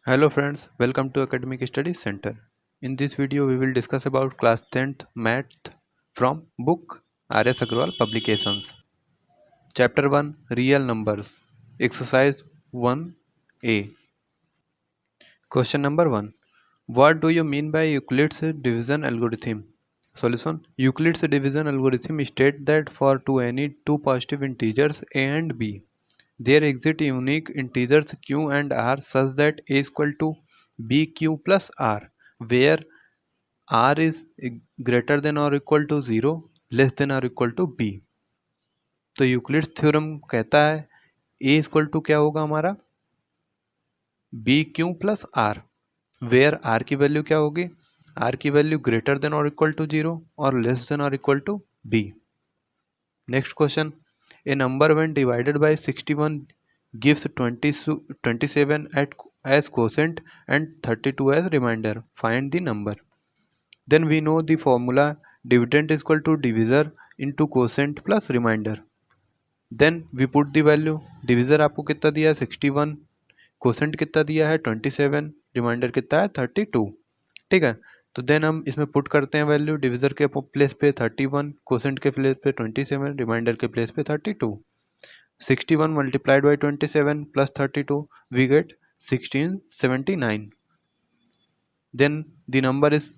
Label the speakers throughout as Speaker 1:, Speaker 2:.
Speaker 1: Hello friends, welcome to Academic Studies Center. In this video we will discuss about class 10th math from book R.S. Agrawal Publications. Chapter 1 Real Numbers. Exercise 1A. Question number 1. What do you mean by Euclid's division algorithm? Solution. Euclid's division algorithm states that for any two positive integers a and b, there exist unique integers q and r such that a is equal to bq plus r, where r is greater than or equal to 0, less than or equal to b. तो Euclid's theorem कहता है a equal to क्या होगा हमारा B Q plus R, where R की वैल्यू क्या होगी, आर की वैल्यू ग्रेटर देन और इक्वल टू 0 और लेस देन और equal to B. Next question. A number when divided by 61 gives 27 as quotient and 32 as remainder. Find the number. Then we know the formula dividend is equal to divisor into quotient plus remainder. Then we put the value. Divisor आपको कितना दिया है 61, quotient कितना दिया है 27, remainder कितना है 32. ठीक है, तो देन हम इसमें पुट करते हैं वैल्यू. डिविजर के प्लेस पे 31, कोसेंट के प्लेस पे 27, रिमाइंडर के प्लेस पे 32. 61 multiplied by 27 plus 32 we get 1679. Then the number is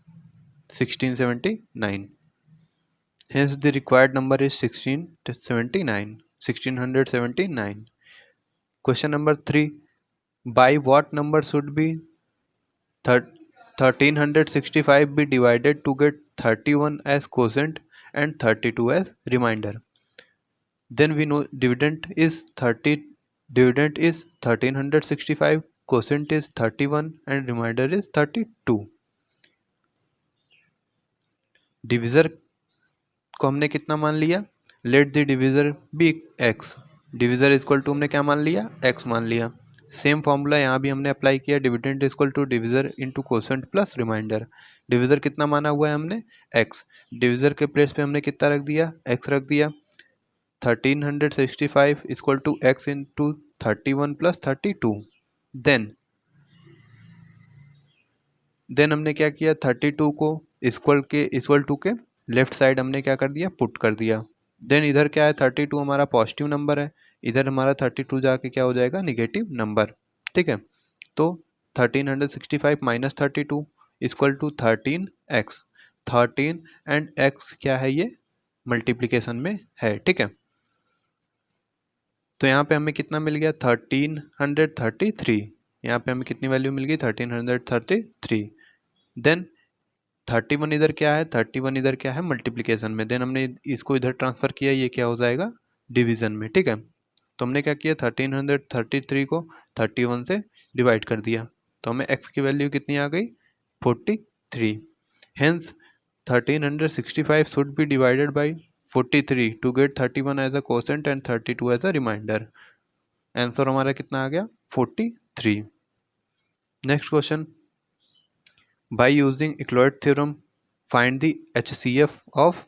Speaker 1: 1679. Hence the required number is 1679. Question number 3. By what number should be 1365 be divided to get 31 as quotient and 32 as remainder. Then we know dividend is 1365, quotient is 31 and remainder is 32. Divisor को हमने कितना मान लिया, let the divisor be x. Divisor equal to हमने क्या मान लिया, x मान लिया. सेम फॉर्मूला यहाँ भी हमने अप्लाई किया. Dividend equal to divisor into quotient plus remainder. Divisor कितना माना हुआ है हमने x, डिविज़र के प्लेस पे हमने कितना रख दिया, x रख दिया. 1365 equal to x into 31 plus 32. Then हमने क्या किया, 32 को इक्वल टू के लेफ्ट साइड हमने क्या कर दिया, पुट कर दिया. देन इधर क्या है 32 हमारा पॉजिटिव नंबर है, इधर हमारा 32 जाके क्या हो जाएगा निगेटिव नंबर. ठीक है, तो 1365 minus 32 equal to 13x. 13 and x क्या है, ये मल्टीप्लिकेशन में है. ठीक है, तो यहाँ पे हमें कितना मिल गया 1333. यहाँ पे हमें कितनी वैल्यू मिल गई 1333. देन 31 इधर क्या है, 31 इधर क्या है मल्टीप्लिकेशन में. देन हमने इसको इधर ट्रांसफ़र किया, ये क्या हो जाएगा डिवीज़न में. ठीक है, तो हमने क्या किया 1333 को 31 से डिवाइड कर दिया, तो हमें x की वैल्यू कितनी आ गई 43. Hence 1365 should be divided by 43 to get 31 as a quotient and 32 as a remainder. Answer हमारा कितना आ गया 43. Next question. By using Euclid theorem, find the HCF of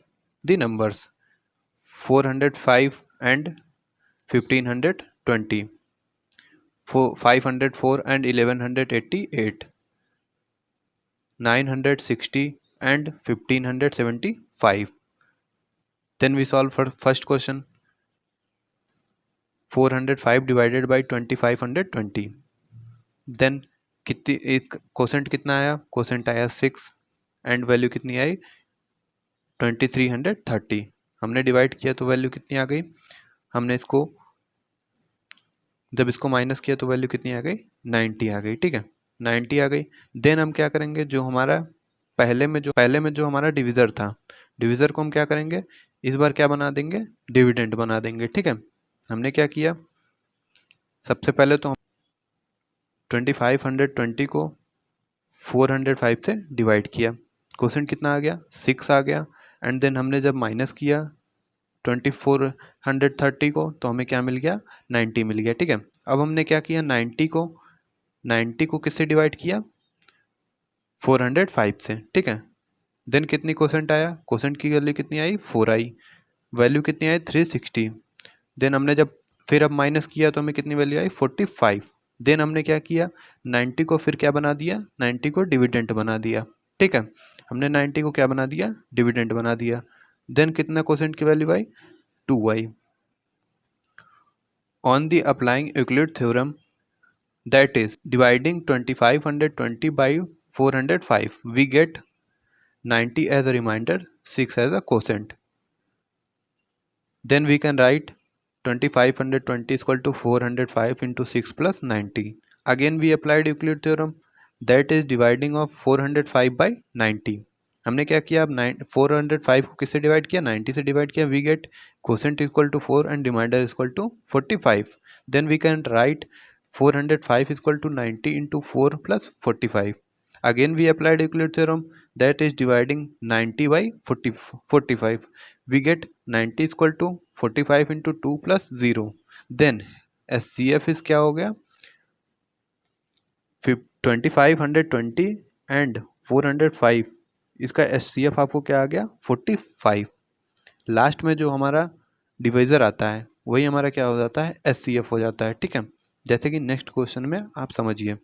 Speaker 1: the numbers 405 and 1520, 504 and 1188, 960 and 1575. Then we solve for first question. 405 divided by 2520. Then कितनी quotient कितना आया, quotient आया 6 and value कितनी आई 2330. हमने डिवाइड किया तो वैल्यू कितनी आ गई, हमने इसको जब इसको माइनस किया तो वैल्यू कितनी आ गई 90 आ गई. ठीक है, 90 आ गई. देन हम क्या करेंगे, जो हमारा पहले में जो हमारा डिविज़र था, डिविज़र को हम क्या करेंगे इस बार क्या बना देंगे, डिविडेंड बना देंगे. ठीक है, हमने क्या किया, सबसे पहले तो 2520 को 405 से डिवाइड किया, क्वोशेंट कितना आ गया 6 आ गया. एंड देन हमने जब माइनस किया 2430 को तो हमें क्या मिल गया 90 मिल गया. ठीक है, अब हमने क्या किया 90 को किससे डिवाइड किया 405 से. ठीक है, देन कितनी क्वोशेंट आया, क्वोशेंट की वैल्यू कितनी आई 4 आई, वैल्यू कितनी आई 360. देन हमने जब फिर अब माइनस किया तो हमें कितनी वैल्यू आई 45. देन हमने क्या किया, 90 को फिर क्या बना दिया, 90 को डिविडेंड बना दिया, ठीक है। हमने 90 को क्या बना दिया, डिविडेंड बना दिया। देन कितना कोसेंट की value I, 2y। On the applying Euclid theorem, that is dividing 2520 by 405, we get 90 as a remainder, 6 as a quotient. Then we can write 2520 is equal to 405 into 6 plus 90. Again we applied Euclid theorem, that is dividing of 405 by 90. हमने क्या किया, अब 405 को किससे divide किया, 90 से divide किया, we get quotient equal to 4 and remainder equal to 45. Then we can write 405 equal to 90 into 4 plus 45. Again we applied Euclid theorem, that is dividing 90 by 45. We get 90 is equal to 45 into 2 plus 0. Then SCF is क्या हो गया, 2520 and 405, इसका SCF आपको क्या आ गया, 45. Last में जो हमारा डिवाइजर आता है वही हमारा क्या हो जाता है, SCF हो जाता है, ठीक है। जैसे कि नेक्स्ट क्वेश्चन में आप समझिए,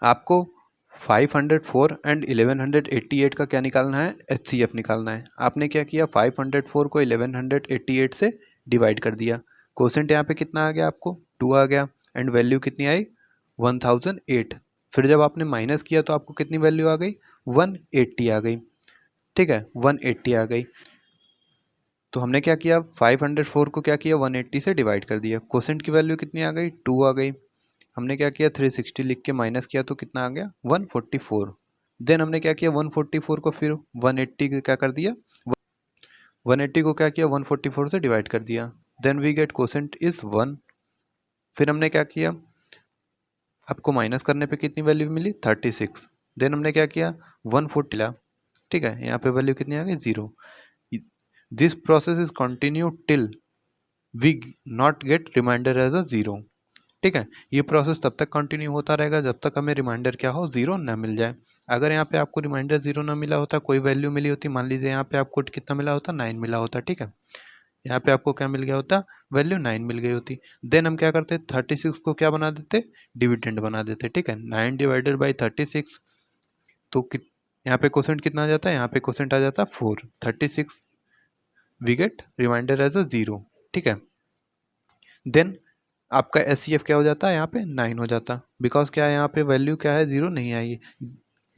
Speaker 1: आपको 504 एंड 1188 का क्या निकालना है, HCF निकालना है। आपने क्या किया, 504 को 1188 से डिवाइड कर दिया, क्वोशेंट यहाँ पे कितना आ गया, आपको 2 आ गया, एंड वैल्यू कितनी आई, 1008। फिर जब आपने माइनस किया तो आपको कितनी वैल्यू आ गई, 180 आ गई, ठीक है, 180 आ गई। तो हमने क्या किया, 504 को क्या किया, 180 से डिवाइड कर दिया, क्वोशेंट की वैल्यू कितनी आ गई, 2 आ गई। हमने क्या किया, 360 लिख के माइनस किया तो कितना आ गया, 144। देन हमने क्या किया, 144 को फिर 180 क्या कर दिया, 180 को क्या किया, 144 से डिवाइड कर दिया। Then we get quotient is 1। फिर हमने क्या किया, आपको माइनस करने पे कितनी वैल्यू मिली, 36। देन हमने क्या किया, 140 ला, ठीक है, यहाँ पे वैल्यू कितनी आ गई, 0। This process is continue till we not get remainder as a 0, ठीक है। ये प्रोसेस तब तक कंटिन्यू होता रहेगा जब तक हमें रिमाइंडर क्या हो, 0 ना मिल जाए। अगर यहाँ पे आपको रिमाइंडर 0 ना मिला होता, कोई वैल्यू मिली होती, मान लीजिए यहाँ पे आपको कितना मिला होता, 9 मिला होता, ठीक है, यहाँ पे आपको क्या मिल गया होता, वैल्यू 9 मिल गई होती। देन हम क्या करते, 36 को क्या बना देते, डिविडेंड बना देते, ठीक है। 9 डिवाइडेड बाई 36, तो यहाँ पे क्वोशेंट कितना आ जाता है, यहाँ पे क्वोशेंट आ जाता है 4, 36 we get remainder as a 0, ठीक है। देन आपका SCF क्या हो जाता है, यहाँ पे 9 हो जाता, बिकॉज क्या है, यहाँ पे वैल्यू क्या है, 0 नहीं आई।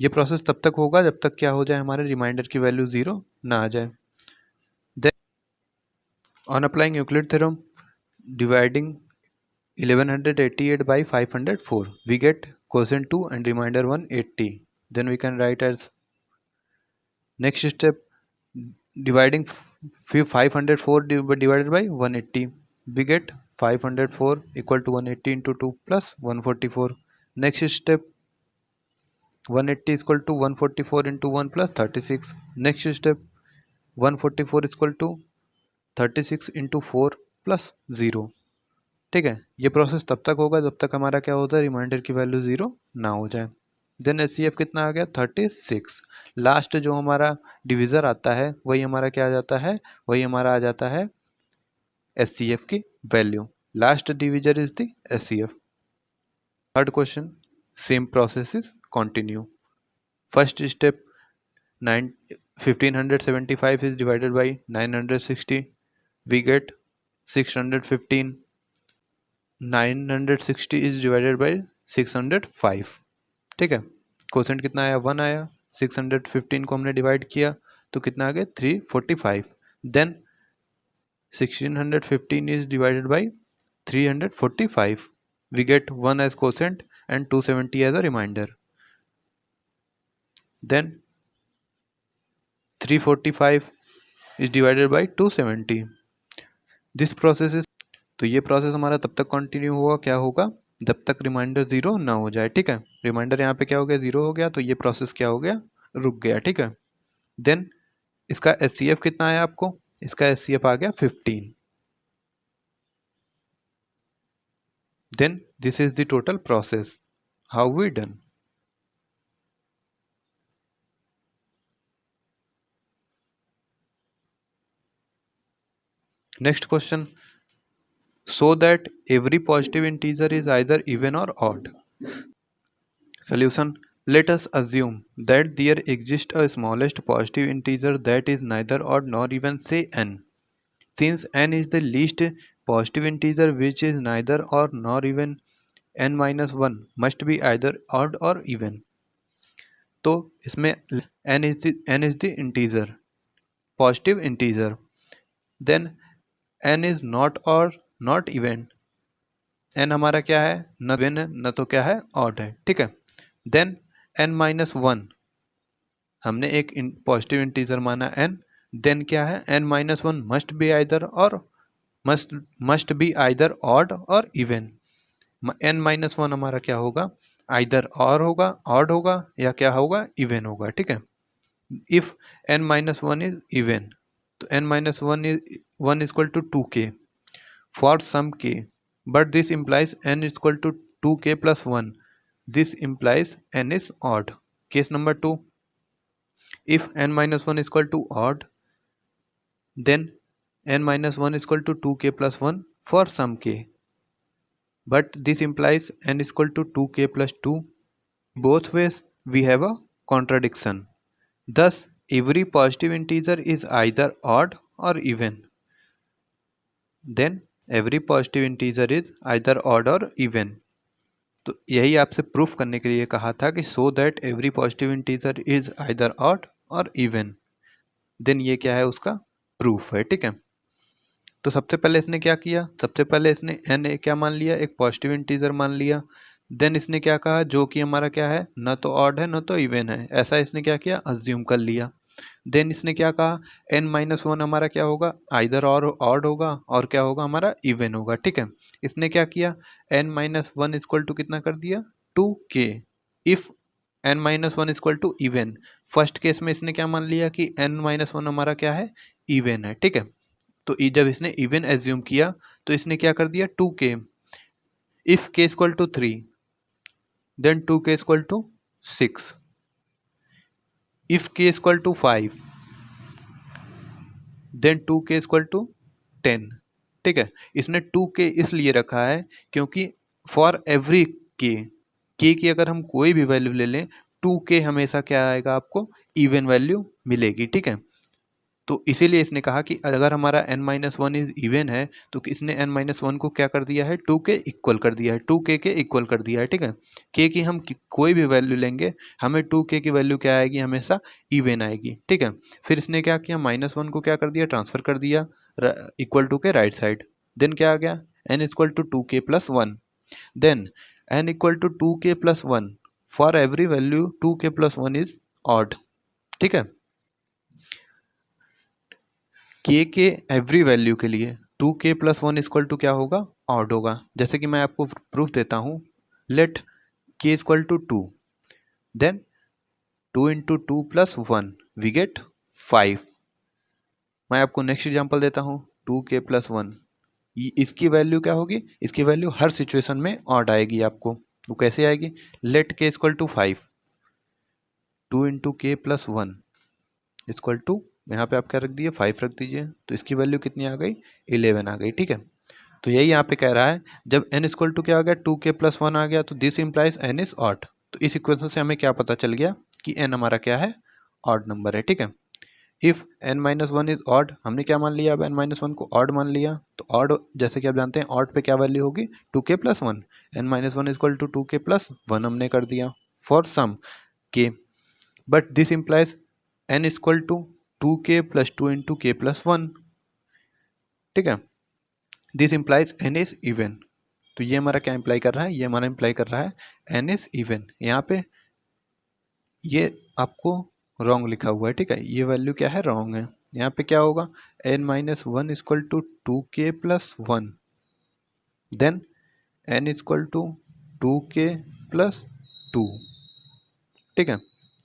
Speaker 1: ये प्रोसेस तब तक होगा जब तक क्या हो जाए, हमारे रिमाइंडर की वैल्यू 0 ना आ जाए। Then on applying Euclid theorem, dividing 1188 by 504, we get quotient 2 and remainder 180. Then we can write as next step, dividing 504 divided by 180, we get 504 equal to 180 into 2 plus 144. Next step, 180 is equal to 144 into 1 plus 36. Next step, 144 is equal to 36 into 4 plus 0, ठीक है। ये process तब तक होगा जब तक हमारा क्या होता है, रिमाइंडर की वैल्यू 0 ना हो जाए। देन SCF कितना आ गया, 36। लास्ट जो हमारा डिविज़र आता है वही हमारा क्या आ जाता है, वही हमारा आ जाता है SCF की value. Last divisor is the SCF। Third question, same process is continue. First step, 1575 is divided by 960, we get 615. 960 is divided by 605, ठीक है। क्वोशेंट कितना आया, 1 आया। 615 को हमने डिवाइड किया तो कितना आ गया, 345। Then 1615 is divided by 345, we get 1 as quotient and 270 as a remainder. Then 345 is divided by 270. This process is, तो ये प्रोसेस हमारा तब तक कंटिन्यू होगा, क्या होगा, जब तक रिमाइंडर 0 ना हो जाए, ठीक है। रिमाइंडर यहाँ पे क्या हो गया, 0 हो गया, तो ये प्रोसेस क्या हो गया, रुक गया, ठीक है। देन इसका SCF कितना आया आपको, इसका SCF आ गया 15। Then this is the total process, how we done. Next question, so that every positive integer is either even or odd. Solution: let us assume that there exists a smallest positive integer that is neither odd nor even, say n. Since n is the least positive integer which is neither odd nor even, n minus 1 must be either odd or even. तो इसमें n is the integer, positive integer. Then n is not odd not even. n हमारा क्या है, न even है न तो क्या है ऑड है, ठीक है. देन n माइनस 1 हमने एक पॉजिटिव इंटीजर माना n. देन क्या है, n minus 1 must be either और मस्ट बी आइदर ऑड और इवन. n माइनस 1 हमारा क्या होगा, आइदर और होगा, ऑड होगा या क्या होगा, इवन होगा, ठीक है. If n minus 1 is even तो n minus 1 is equal to 2k for some k, but this implies n is equal to 2k plus 1. This implies n is odd. Case number 2, if n minus 1 is equal to odd, then n minus 1 is equal to 2k plus 1 for some k, but this implies n is equal to 2k plus 2. Both ways we have a contradiction. Thus every positive integer is either odd or even. Then every positive integer is either odd or even. तो यही आपसे proof करने के लिए कहा था कि so that every positive integer is either odd और इवन. देन ये क्या है, उसका प्रूफ है, ठीक है. तो सबसे पहले इसने क्या किया, सबसे पहले इसने n क्या मान लिया, एक पॉजिटिव इंटीजर मान लिया. देन इसने क्या कहा, जो कि हमारा क्या है, न तो ऑड है न तो इवन है, ऐसा इसने क्या किया, अज्यूम कर लिया. देन इसने क्या कहा, n माइनस 1 हमारा क्या होगा, आइदर और ऑड होगा और क्या होगा, हमारा इवन होगा, ठीक है. इसने क्या किया, n माइनस 1 इक्वल टू कितना कर दिया, 2k. If n minus 1 equal to even, first case में इसने क्या मान लिया कि n माइनस 1 हमारा क्या है, इवन है, ठीक है. तो जब इसने इवन एज्यूम किया तो इसने क्या कर दिया, 2k. If k equal to 3 then 2k equal to 6. if k is equal to 5 then 2k is equal to 10, ठीक है. इसने 2k इसलिए रखा है क्योंकि फॉर एवरी k की अगर हम कोई भी वैल्यू ले लें 2k हमेशा क्या आएगा, आपको इवन वैल्यू मिलेगी, ठीक है. तो इसीलिए इसने कहा कि अगर हमारा n माइनस 1 इज इवन है तो इसने n माइनस 1 को क्या कर दिया है, 2k इक्वल कर दिया है, 2k के इक्वल कर दिया है, ठीक है. k की हम कोई भी वैल्यू लेंगे हमें 2k की वैल्यू क्या आएगी, हमेशा इवन आएगी, ठीक है. फिर इसने क्या किया, माइनस 1 को क्या कर दिया, ट्रांसफर कर दिया इक्वल टू के राइट साइड. देन क्या आ गया, n equal to 2k plus 1. Then n equal to 2k plus 1 for every value 2k plus 1 is odd, ठीक है. के एवरी वैल्यू के लिए 2k प्लस 1 इक्वल टू क्या होगा, ऑड होगा. जैसे कि मैं आपको प्रूफ देता हूँ, let k equal to 2, then 2 into 2 plus 1 we get 5. मैं आपको नेक्स्ट एग्जांपल देता हूँ, 2k प्लस 1, इसकी वैल्यू क्या होगी, इसकी वैल्यू हर सिचुएशन में ऑड आएगी आपको. वो कैसे आएगी, let k equal to 5, 2 into k plus 1 equal to, यहाँ पे आप क्या रख दिए, 5 रख दीजिए, तो इसकी वैल्यू कितनी आ गई, 11 आ गई, ठीक है. तो यही यहाँ पे कह रहा है, जब n इक्वल टू क्या आ गया, 2k प्लस 1 आ गया तो this implies n is odd. तो इस इक्वेशन से हमें क्या पता चल गया कि n हमारा क्या है, ऑड नंबर है, ठीक है. If n minus 1 is odd, हमने क्या मान लिया, अब n माइनस 1 को ऑड मान लिया, तो ऑड जैसे कि आप जानते हैं ऑड पे क्या वैल्यू होगी, 2k plus 1. n minus 1 equal to 2k plus 1 हमने कर दिया for some k, but this implies n equal to 2k plus 2 into k plus 1, ठीक है. This implies n is even. तो ये हमारा क्या इम्प्लाई कर रहा है, ये हमारा इम्प्लाई कर रहा है n इज इवन. यहाँ पे ये आपको रॉन्ग लिखा हुआ है, ठीक है, ये वैल्यू क्या है, रॉन्ग है. यहाँ पे क्या होगा, n minus 1 equal to 2k plus 1, then n equal to 2k plus 2, ठीक है.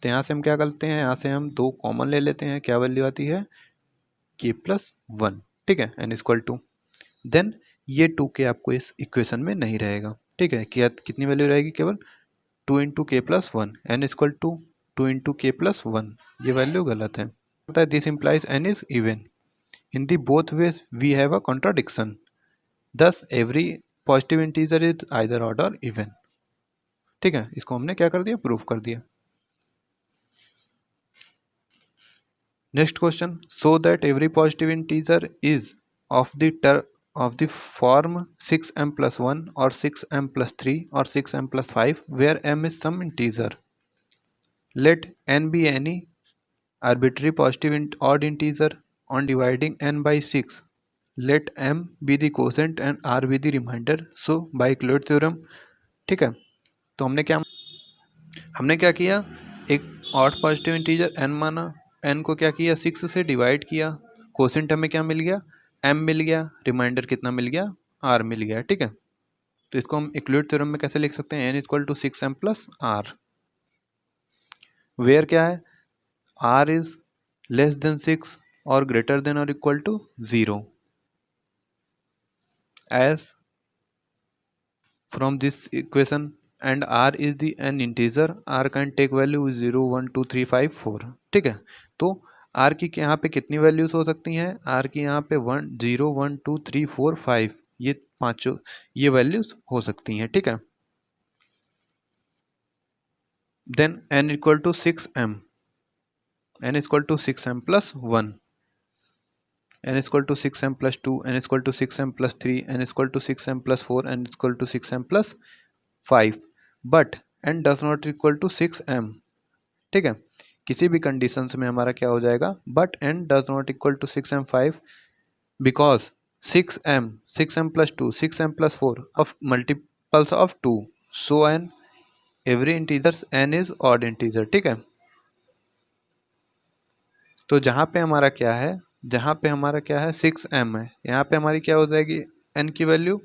Speaker 1: तो यहाँ से हम क्या करते हैं, यहाँ से हम 2 कॉमन ले लेते हैं, क्या वैल्यू आती है, k प्लस 1, ठीक है, n इक्वल टू. देन ये 2k आपको इस इक्वेशन में नहीं रहेगा, ठीक है. क्या कितनी वैल्यू रहेगी, केवल 2 into k plus 1, n equal to 2 into k plus 1, ये वैल्यू गलत है. This implies n is even. In the both ways we have a contradiction. Thus every positive integer is either odd और even. ठीक है, इसको हमने क्या कर दिया, प्रूफ कर दिया। Next question, so that every positive integer is of the form 6m plus 1 or 6m plus 3 or 6m plus 5 where m is some integer. Let n be any arbitrary positive odd integer on dividing n by 6. Let m be the quotient and r be the remainder. So by Euclid theorem, ठीक है, तो हमने क्या किया, एक odd positive integer n माना, n को क्या किया, 6 से डिवाइड किया, कोसेंट हमें क्या मिल गया, m मिल गया, रिमाइंडर कितना मिल गया, r मिल गया। ठीक है, तो इसको हम यूक्लिड थ्योरम में कैसे लिख सकते हैं, n equal to 6m plus r, where क्या है, r इज लेस देन 6 और ग्रेटर देन और equal to 0, as from this equation and r is the n integer, r can take value 0 1 2 3 5 4। ठीक है, तो r की यहाँ पे कितनी वैल्यूज हो सकती हैं, r की यहाँ पे 1 0 1 2 3 4 5, ये पांचों ये वैल्यूज हो सकती हैं। ठीक है, then n equal to 6m, n equal to 6m plus 1, n equal to 6m plus 2, n equal to 6m plus 3, n equal to 6m plus 4, n equal to 6m plus 5, but n does not equal to 6m। ठीक है, किसी भी conditions में हमारा क्या हो जाएगा, but n does not equal to 6m 5 because 6m plus 2 6m plus 4 of multiples of 2, so n every integer n is odd integer. ठीक है, तो जहाँ पे हमारा क्या है, जहाँ पे हमारा क्या है 6m है, यहाँ पे हमारी क्या हो जाएगी, n की वैल्यू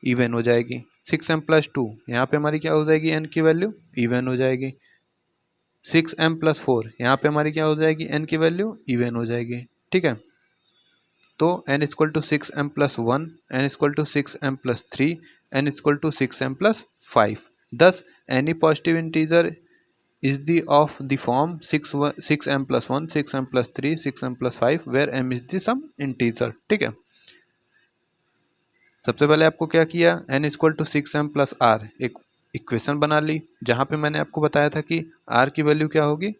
Speaker 1: इवन हो जाएगी। 6m प्लस 2, यहाँ पे हमारी क्या हो जाएगी, n की वैल्यू इवन हो जाएगी। 6m प्लस 4, यहाँ पे हमारी क्या हो जाएगी, n की वैल्यू इवन हो जाएगी। ठीक है, तो n equal to 6m plus 1, n equal to 6m plus 3, n equal to 6m plus 5। thus any positive integer is the of the form 6m plus 1 6m plus 3 6m plus 5 where m is the some integer। ठीक है, सबसे पहले आपको क्या किया, n equal to 6m plus r एक equation बना ली, जहाँ पे मैंने आपको बताया था कि r की वैल्यू क्या होगी,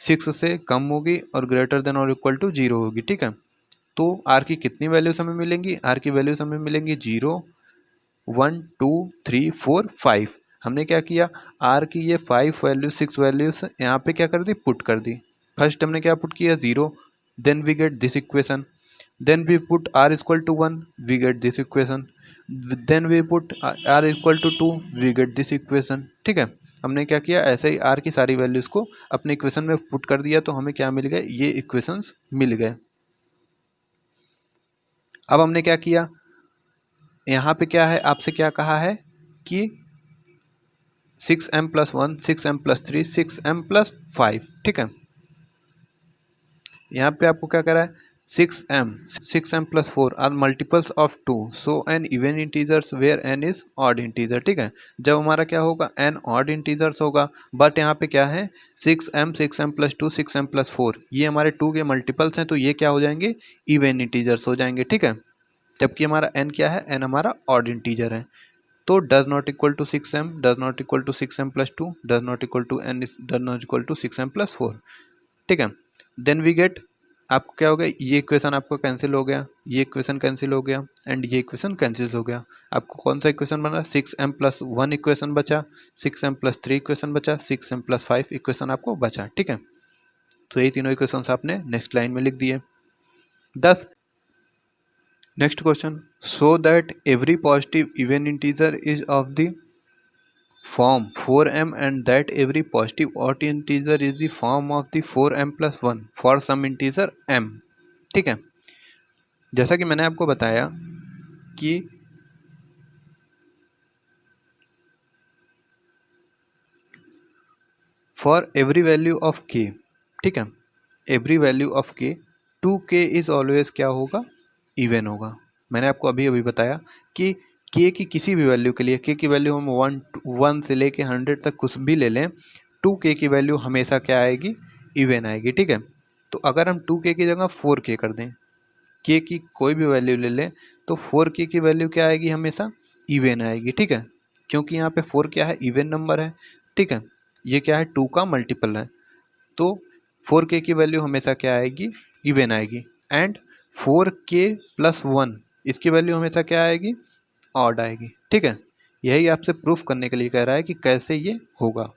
Speaker 1: 6 से कम होगी और ग्रेटर देन और इक्वल टू 0 होगी। ठीक है, तो r की कितनी वैल्यूज हमें मिलेंगी, r की वैल्यूज हमें मिलेंगी 0 1 2 3 4 5। हमने क्या किया, r की ये 5 वैल्यूज 6 वैल्यूज यहाँ पे क्या कर दी, पुट कर दी। फर्स्ट हमने क्या पुट किया, 0, then we get this equation, then we put r equal to 1, we get this equation, then we put r equal to 2, we get this equation। ठीक है, हमने क्या किया, ऐसे ही r की सारी वैल्यूज को अपने इक्वेशन में पुट कर दिया, तो हमें क्या मिल गए, ये इक्वेशंस मिल गए। अब हमने क्या किया, यहाँ पे क्या है, आपसे क्या कहा है कि 6m plus 1 6m plus 3 6m plus 5। ठीक है, यहाँ पे आपको क्या करा है, 6m plus 4 are multiples of 2, so n even integers where n is odd integer। ठीक है, जब हमारा क्या होगा, n odd integers होगा, बट यहाँ पे क्या है 6m plus 2 6m plus 4 ये हमारे 2 के मल्टीपल्स हैं, तो ये क्या हो जाएंगे, इवन इंटीजर्स हो जाएंगे। ठीक है, जबकि हमारा n क्या है, n हमारा ऑड इंटीजर है, तो does not equal to 6m, does not equal to 6m plus 2, does not equal to n, does not equal to 6m plus 4। ठीक है, देन वी गेट, आपको क्या हो गया, ये इक्वेशन आपको कैंसिल हो गया, ये इक्वेशन कैंसिल हो गया एंड ये इक्वेशन कैंसिल हो गया। आपको कौन सा इक्वेशन बना, 6m प्लस 1 इक्वेशन बचा, 6m प्लस 3 इक्वेशन बचा, 6m प्लस 5 इक्वेशन आपको बचा। ठीक है, तो ये तीनों इक्वेशंस आपने नेक्स्ट लाइन में लिख दिए। 10 next question, so that every positive even integer is of the form 4m and that every positive odd integer is the form of the 4m plus 1 for some integer m। ठीक है, जैसा कि मैंने आपको बताया कि for every value of k, ठीक है, every value of k 2k is always क्या होगा, इवन होगा। मैंने आपको अभी अभी बताया कि k की किसी भी वैल्यू के लिए, k की वैल्यू हम 1 से लेके 100 तक कुछ भी ले लें, 2k की वैल्यू हमेशा क्या आएगी, इवन आएगी। ठीक है, तो अगर हम 2k की जगह 4k कर दें, k की कोई भी वैल्यू ले लें, तो 4k की वैल्यू क्या आएगी, हमेशा इवन आएगी, ठीक है, क्योंकि यहाँ पे 4 क्या है, इवन नंबर है, ठीक है, ये क्या है, 2 का मल्टीपल है, तो 4k की वैल्यू हमेशा क्या आएगी, इवन आएगी। एंड 4k प्लस 1 इसकी वैल्यू हमेशा क्या आएगी, ऑड आएगी, ठीक है। यही आपसे प्रूफ करने के लिए कह रहा है कि कैसे ये होगा।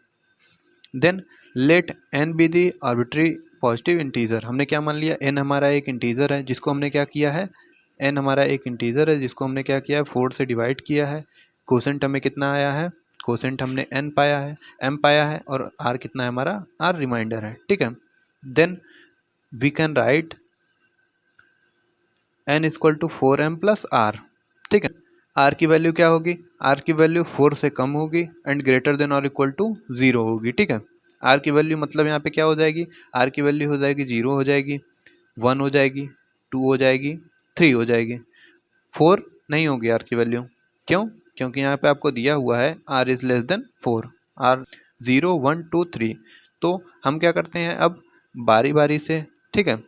Speaker 1: Then let n be the arbitrary positive integer. हमने क्या मान लिया, n हमारा एक इंटीजर है जिसको हमने क्या किया है, n हमारा एक इंटीजर है जिसको हमने क्या किया है, 4 से डिवाइड किया है। कोसेंट हमें कितना आया है, कोसेंट हमने n पाया है, m पाया है, और r कितना है हमारा, r रिमाइंडर है, ठीक है। Then we can write n equal to 4m plus r, ठीक है। r की वैल्यू क्या होगी, r की वैल्यू 4 से कम होगी एंड ग्रेटर देन और इक्वल टू 0 होगी, ठीक है। r की वैल्यू मतलब यहाँ पे क्या हो जाएगी, r की वैल्यू हो जाएगी 0 हो जाएगी, 1 हो जाएगी, 2 हो जाएगी, 3 हो जाएगी, 4 नहीं होगी r की वैल्यू। क्यों, क्योंकि यहाँ पे आपको दिया हुआ है r is less then 4, r 0 1 2 3। तो हम क्या करते हैं, अब बारी बारी से, ठीक है,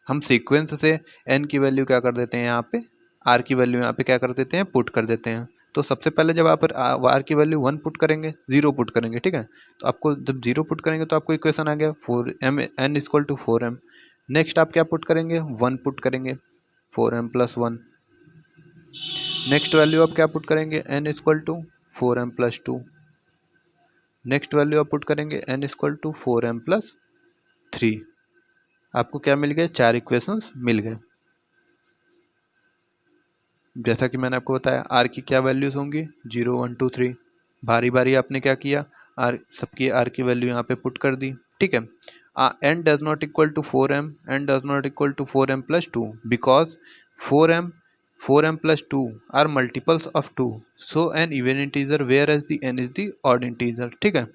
Speaker 1: हम सीक्वेंस से n की वैल्यू क्या कर देते हैं, यहाँ पे r की वैल्यू यहाँ पे क्या कर देते हैं, पुट कर देते हैं। तो सबसे पहले जब आप r की वैल्यू 1 पुट करेंगे, 0 पुट करेंगे, ठीक है, तो आपको जब 0 पुट करेंगे तो आपको इक्वेशन आ गया 4m n equal to 4m। Next आप क्या पुट करेंगे, 1 पुट करेंगे, 4m प्लस 1। नेक्स्ट वैल्यू आप क्या पुट करेंगे, n equal to 4m plus 2। Next value आप पुट करेंगे n equal to 4m plus 3। आपको क्या मिल गए, 4 इक्वेशंस मिल गए। जैसा कि मैंने आपको बताया आर की क्या वैल्यूज होंगी, 0 1 2 3। बारी बारी आपने क्या किया, आर सबकी आर की वैल्यू यहाँ पे पुट कर दी, ठीक है। N does not equal to 4m, n does not equal to 4m plus 2 because 4m plus 2 are multiples of 2, so n even integer whereas the n is the odd integer, ठीक है।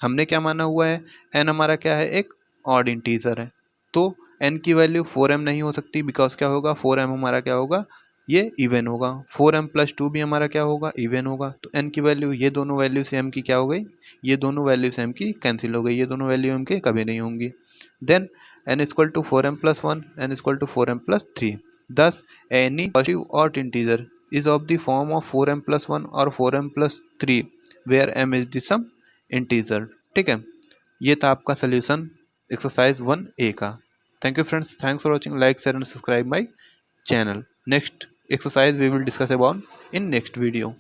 Speaker 1: हमने क्या माना हुआ है, N हमारा क्या है, एक ऑड इंटीजर है, तो n की वैल्यू 4m नहीं हो सकती, बिकॉज क्या होगा, 4m हमारा क्या होगा, ये इवन होगा, 4m प्लस 2 भी हमारा क्या होगा, इवन होगा। तो n की वैल्यू, ये दोनों वैल्यू से m की क्या हो गई, ये दोनों वैल्यू से m की कैंसिल हो गई, ये दोनों वैल्यू m के कभी नहीं होंगी। Then n equal to 4m plus 1, n equal to 4m plus 3। Thus any positive odd integer is of the form of 4m plus 1 और 4m plus 3 where m is the some integer, ठीक है। ये था आपका solution exercise 1A का। Thank you friends, thanks for watching, like, share and subscribe my channel. Next exercise we will discuss about in next video.